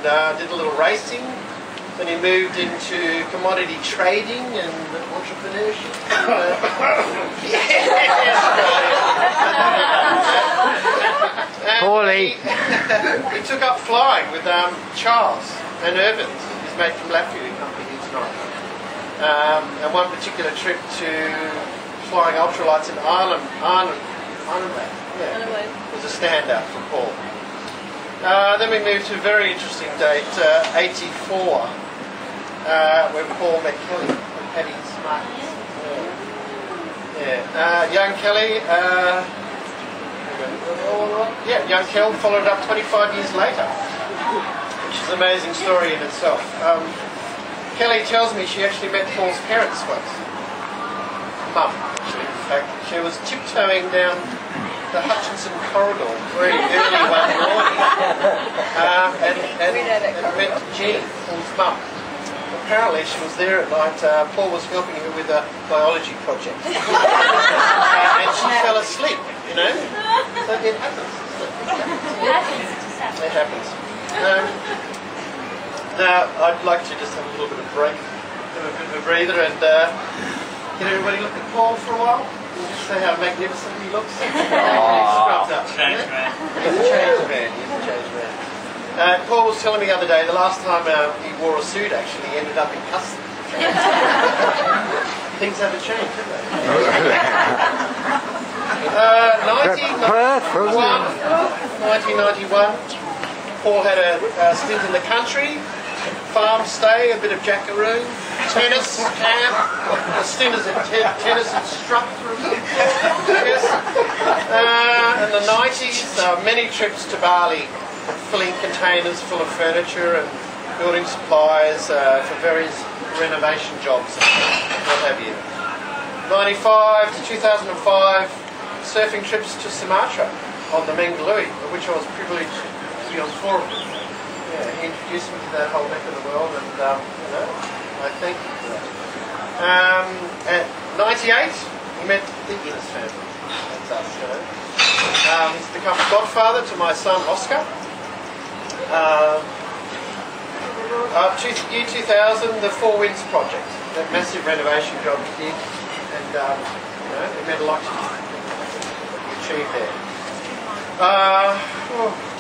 and did a little racing. Then he moved into commodity trading and entrepreneurship. Paulie. He took up flying with Charles and Irvin, his mate from Latvia, who come here tonight. And one particular trip to flying ultralights in Ireland. Yeah, was a standout for Paul. Then we moved to a very interesting date, 84, when Paul met Kelly and Paddy Smartens. Yeah. Young Kelly, young Kel followed up 25 years later, which is an amazing story in itself. Kelly tells me she actually met Paul's parents once. Mum, actually. In fact, she was tiptoeing down the Hutchinson corridor very early one morning and met Jean, Paul's mum. Apparently she was there at night. Paul was helping her with a biology project. And she fell asleep, you know. So it happens. It happens. Now, I'd like to just have a little bit of break, have a bit of a breather, and get everybody look at Paul for a while. Just say how magnificent he looks. Scrubbed up. Change man. He's a changed man. He's a changed man. Paul was telling me the other day, the last time he wore a suit, actually, he ended up in custody. Things haven't changed, have they? 1991, Paul had a stint in the country, farm stay, a bit of jackaroo, tennis camp, a stint as a tennis instructor. Yes. In the 90s, many trips to Bali, filling containers full of furniture and building supplies for various renovation jobs and what have you. 95 to 2005, surfing trips to Sumatra on the Mengalui, of which I was privileged to be on 4 of them. Yeah, he introduced me to that whole neck of the world, and you know, I thank you for that. At 98, we met the Guinness family. That's us, you know. He's become a godfather to my son Oscar. Year 2000, the Four Winds project, that massive renovation job he did, and you know, we met a lot to achieve there.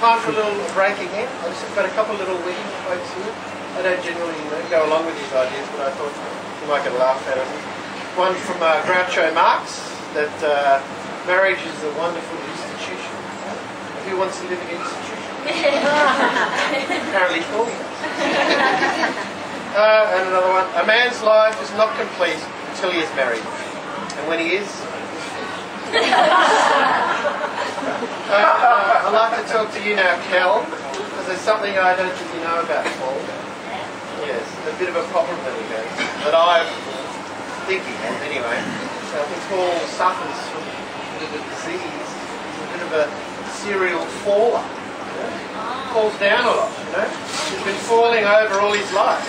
Time for a little break again. I've just got a couple of little witty quotes here. I don't generally go along with these ideas, but I thought you might get a laugh out of them. One from Groucho Marx, that marriage is a wonderful institution. Who wants to live in an institution? Apparently Paul does. And another one. A man's life is not complete until he is married. And when he is, I'd like to talk to you now, Kel, because there's something I don't think you know about Paul. Yes, a bit of a problem that he has, that I think he has anyway. I think Paul suffers from a bit of a disease. He's a bit of a serial faller. Falls down a lot, you know. He's been falling over all his life.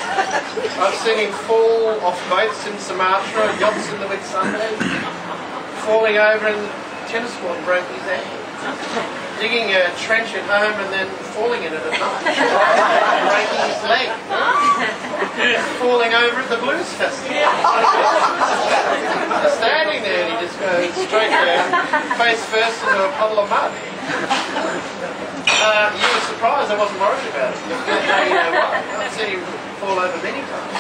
I've seen him fall off boats in Sumatra, yachts in the Whitsunday, falling over in the tennis court and broke his ankle. Digging a trench at home and then falling in it at night, breaking his leg. Falling over at the Blues Festival. Standing there and he just goes straight down, face first into a puddle of mud. You were surprised I wasn't worried about it. You know what? I've seen him fall over many times.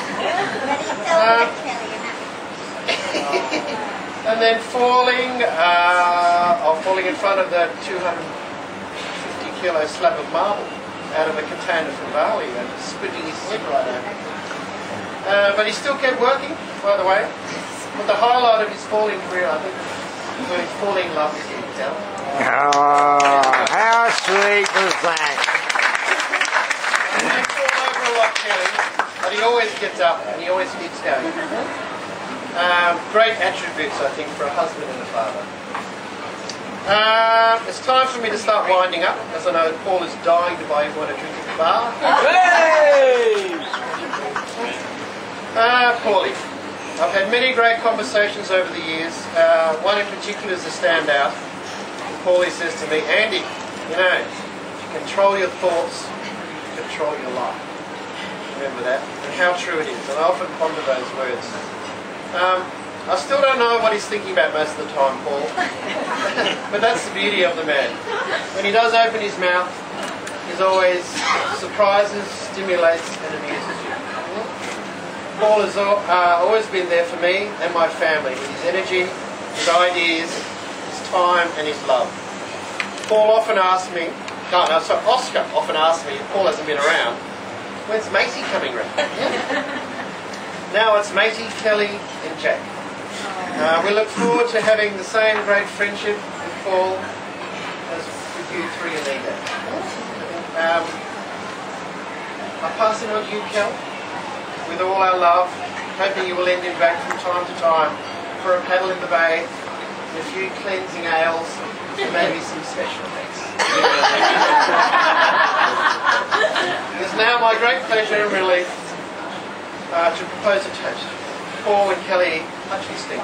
And then falling in front of the 250 kilo slab of marble out of a container from Bali and splitting his head right open. But he still kept working, by the way. But the highlight of his falling career, I think, was his falling in love with you, Kel. Oh, how sweet was that? He fall over a lot, Kelly, but he always gets up and he always keeps going. Great attributes, I think, for a husband and a father. It's time for me to start winding up, as I know Paul is dying to buy everyone a drink at the bar. Hey! Paulie, I've had many great conversations over the years. One in particular is a standout. Paulie says to me, Andy, you know, if you control your thoughts, you control your life. Remember that, and how true it is. And I often ponder those words. I still don't know what he's thinking about most of the time, Paul. But that's the beauty of the man. When he does open his mouth, he's always surprises, stimulates, and amuses you. Paul has always been there for me and my family with his energy, his ideas, his time, and his love. Oscar often asks me, if Paul hasn't been around, when's Macy coming round? Now it's Matey, Kelly, and Jack. We look forward to having the same great friendship with Paul as with you three, Anita. I'm passing on to you, Kel, with all our love, hoping you will lend him back from time to time for a paddle in the bay, and a few cleansing ales, and maybe some special effects. It is now my great pleasure and relief to propose a toast. Paul and Kelly, touch and sting.